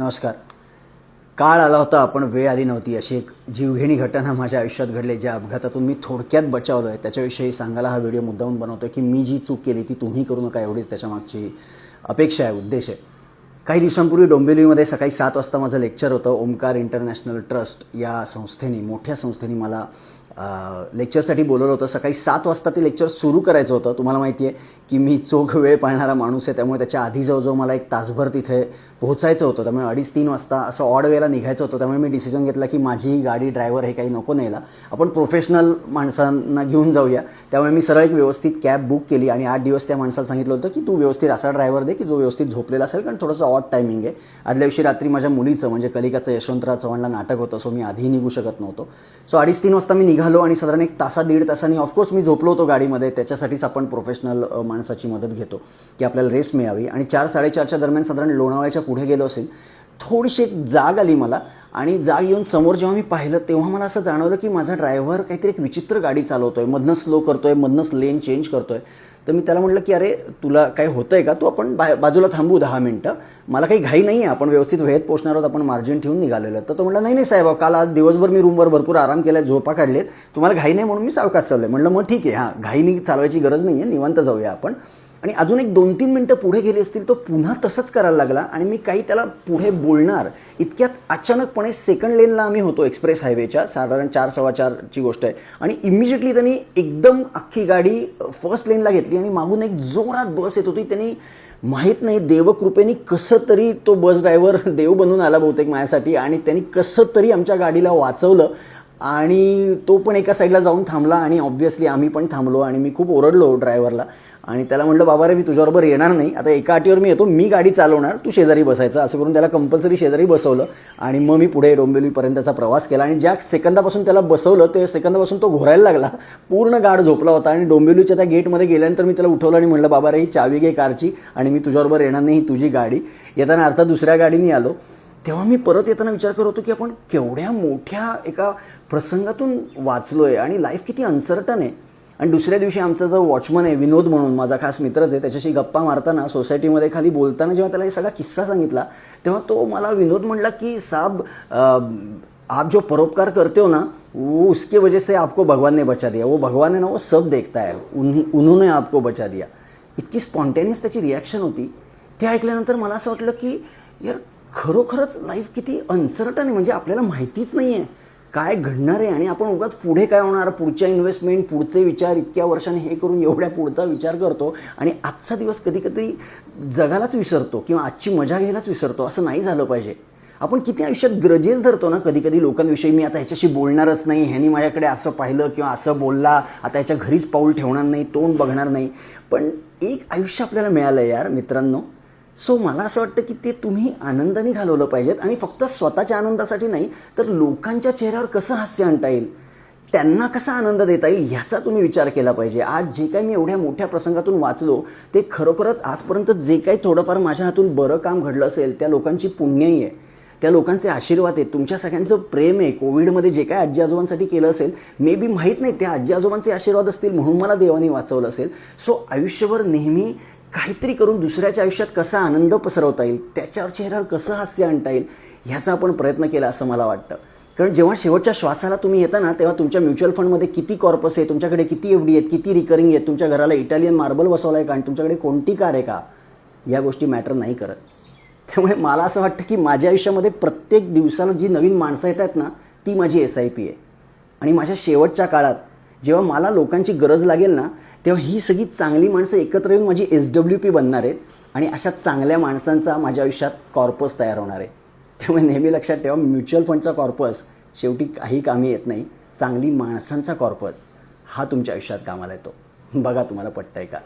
नमस्कार. काळ आला होता पण वेळ आली नव्हती, अशी एक जीवघेणी घटना माझ्या आयुष्यात घडली. ज्या अपघातातून मी थोडक्यात बचावलो आहे त्याच्याविषयी सांगायला हा व्हिडिओ मुद्दामून बनवतो की मी जी चूक केली ती तुम्ही करू नका, एवढीच त्याच्यामागची अपेक्षा आहे, उद्देश आहे. काही दिवसांपूर्वी डोंबिवलीमध्ये सकाळी 7 वाजता माझं लेक्चर होतं. ओमकार इंटरनॅशनल ट्रस्ट या संस्थेने, मोठ्या संस्थेने मला लेक्चरसाठी बोलवलं होतं. सकाळी 7 वाजता ते लेक्चर सुरू करायचं होतं. तुम्हाला माहिती आहे की मी चोख वेळ पाळणारा माणूस आहे, त्यामुळे त्याच्या आधी जवळजवळ मला 1 तासभर तिथे पोहोचायचं होतं. त्यामुळे 2:30-3 वाजता असं ऑड वेळेला निघायचं होतं. त्यामुळे मी डिसिजन घेतला की माझी गाडी, ड्रायव्हर हे काही नको न्यायला, आपण प्रोफेशनल माणसांना घेऊन जाऊया. त्यामुळे मी सरळ एक व्यवस्थित कॅब बुक केली आणि 8 दिवस त्या माणसाला सांगितलं होतं की तू व्यवस्थित असा ड्रायव्हर दे की जो व्यवस्थित झोपलेला असेल, कारण थोडंसं ऑड टायमिंग आहे. आदल्या दिवशी रात्री माझ्या मुलीचं म्हणजे कलिकाचं यशवंतराव चव्हाणला नाटक होतं, सो मी आधी निघू शकत नव्हतो. सो 2:30-3 वाजता मी निघालो आणि साधारण 1 तासा-1.5 तासांनी ऑफकोर्स मी झोपलो होतो गाडीमध्ये. त्याच्यासाठीच आपण प्रोफेशनल माणसाची मदत घेतो की आपल्याला रेस्ट मिळावी. आणि 4-4:30च्या दरम्यान साधारण लोणावळ्याच्या पुढे गेलो असेल, थोडीशी एक जाग आली मला. आणि जाग येऊन समोर जेव्हा मी पाहिलं तेव्हा मला असं जाणवलं की माझा ड्रायव्हर काहीतरी एक विचित्र गाडी चालवतोय, मधनं स्लो करतोय, मधनंच लेन चेंज करतोय. तर मी त्याला म्हटलं की अरे तुला काय होतं आहे का, तू आपण बाजूला थांबू 10 मिनटं, मला काही घाई नाही आहे, आपण व्यवस्थित वेळेत पोहोचणार आहोत, आपण मार्जिन ठेवून निघालेलं. तर तो म्हटला नाही नाही साहेब, काल आज दिवसभर मी रूमवर भरपूर आराम केला, झोपा काढलेत, तुम्हाला घाई नाही म्हणून मी सावकाश चाललो आहे. म्हटलं मग ठीक आहे, हां घाईनी चालवायची गरज नाही आहे, निवांत जाऊया आपण. आणि अजून एक 2-3 मिनटं पुढे गेली असतील तो पुन्हा तसंच करायला लागला. आणि मी काही त्याला पुढे बोलणार इतक्यात अचानकपणे सेकंड लेनला आम्ही होतो, एक्सप्रेस हायवेच्या, साधारण 4-4:15ची गोष्ट आहे. आणि इमिजिएटली त्यांनी एकदम अख्खी गाडी फर्स्ट लेनला घेतली आणि मागून एक जोरात बस येत होती. त्यांनी माहीत नाही देवकृपेने कसं तरी, तो बस ड्रायव्हर देव बनून आला बहुतेक माझ्यासाठी, आणि त्यांनी कसं तरी आमच्या गाडीला वाचवलं. आणि तो पण एका साईडला जाऊन थांबला आणि ऑब्व्हियसली आम्ही पण थांबलो. आणि मी खूप ओरडलो ड्रायव्हरला आणि त्याला म्हटलं बाबा रे, मी तुझ्याबरोबर येणार नाही, आता एका अटीवर मी येतो, मी गाडी चालवणार, तू शेजारी बसायचं. असं करून त्याला कंपल्सरी शेजारी बसवलं आणि मग मी पुढे डोंबिवलीपर्यंतचा प्रवास केला. आणि ज्या सेकंदापासून त्याला बसवलं त्या सेकंदापासून तो घोरायला लागला, पूर्ण गाड झोपला होता. आणि डोंबिवलीच्या त्या गेटमध्ये गेल्यानंतर मी त्याला उठवलं आणि म्हटलं बाबा रे, ही चावी घे कारची आणि मी तुझ्याबरोबर येणार नाही, ही तुझी गाडी. येताना अर्थात दुसऱ्या गाडीने आलो. तेव्हा मी परत येताना विचार करत होतो की आपण केवढ्या मोठ्या एका प्रसंगातून वाचलो आहे आणि लाईफ किती अनसर्टन आहे. आणि दुसऱ्या दिवशी आमचा जो वॉचमन आहे विनोद म्हणून, माझा खास मित्रच आहे, त्याच्याशी गप्पा मारताना सोसायटीमध्ये खाली बोलताना जेव्हा त्याला हे सगळा किस्सा सांगितला तेव्हा तो मला विनोद म्हणला की साहब, आप जो परोपकार करते हो ना, वो उसके वजह से आपको भगवान ने बचा दिया, वो भगवान है ना, वो सब देखता है, उन्होंने आपको बचा दिया. इतकी स्पॉन्टेनियस त्याची रिॲक्शन होती. ते ऐकल्यानंतर मला असं वाटलं की यार खरोखरच लाईफ किती अनसर्टन आहे. म्हणजे आपल्याला माहितीच नाही आहे काय घडणार आहे आणि आपण उगाच पुढे काय होणार, पुढच्या इन्व्हेस्टमेंट, पुढचे विचार, इतक्या वर्षांनी हे करून एवढ्या पुढचा विचार करतो आणि आजचा दिवस कधी कधी जगालाच विसरतो किंवा आजची मजा घ्यायलाच विसरतो. असं नाही झालं पाहिजे. आपण किती आयुष्यात ग्रजेस धरतो ना कधी कधी लोकांविषयी, मी आता ह्याच्याशी बोलणारच नाही, ह्यानी माझ्याकडे असं पाहिलं किंवा असं बोलला, आता ह्याच्या घरीच पाऊल ठेवणार नाही, तोंड बघणार नाही. पण एक आयुष्य आपल्याला मिळालं आहे यार मित्रांनो. सो मला असं वाटतं की ते तुम्ही आनंदाने घालवलं पाहिजेत. आणि फक्त स्वतःच्या आनंदासाठी नाही, तर लोकांच्या चेहऱ्यावर कसं हास्य आणता येईल, त्यांना कसा आनंद देता येईल, ह्याचा तुम्ही विचार केला पाहिजे. आज जे काही मी एवढ्या मोठ्या प्रसंगातून वाचलो ते खरोखरच आजपर्यंत जे काही थोडंफार माझ्या हातून बरं काम घडलं असेल त्या लोकांची पुण्याई आहे, त्या लोकांचे आशीर्वाद आहेत, तुमच्या सगळ्यांचं प्रेम आहे. कोविडमध्ये जे काय आजी आजोबांसाठी केलं असेल, मे बी माहीत नाही, त्या आजी आजोबांचे आशीर्वाद असतील म्हणून मला देवाने वाचवलं असेल. सो आयुष्यभर नेहमी काहीतरी करून दुसऱ्याच्या आयुष्यात कसा आनंद पसरवता येईल, त्याच्यावर चेहऱ्यावर कसं हास्य आणता येईल, ह्याचा आपण प्रयत्न केला असं मला वाटतं. कारण जेव्हा शेवटच्या श्वासाला तुम्ही येता ना, तेव्हा तुमच्या म्युच्युअल फंडमध्ये किती कॉर्पस आहे, तुमच्याकडे किती एफडी आहेत, किती रिकरिंग आहेत, तुमच्या घराला इटालियन मार्बल बसवला आहे का, आणि तुमच्याकडे कोणती कार आहे का, या गोष्टी मॅटर नाही करत. त्यामुळे मला असं वाटतं की माझ्या आयुष्यामध्ये प्रत्येक दिवसाला जी नवीन माणसं येतात ना, ती माझी SIP आहे. आणि माझ्या शेवटच्या काळात जेव्हा मला लोकांची गरज लागेल ना, तेव्हा ही सगळी चांगली माणसं एकत्र येऊन माझी SWP बनणार आहेत आणि अशा चांगल्या माणसांचा माझ्या आयुष्यात कॉर्पस तयार होणार आहे. त्यामुळे नेहमी लक्षात ठेवा, म्युच्युअल फंडचा कॉर्पस शेवटी काही कामी येत नाही, चांगली माणसांचा कॉर्पस हा तुमच्या आयुष्यात कामाला येतो. बघा तुम्हाला पटतंय का.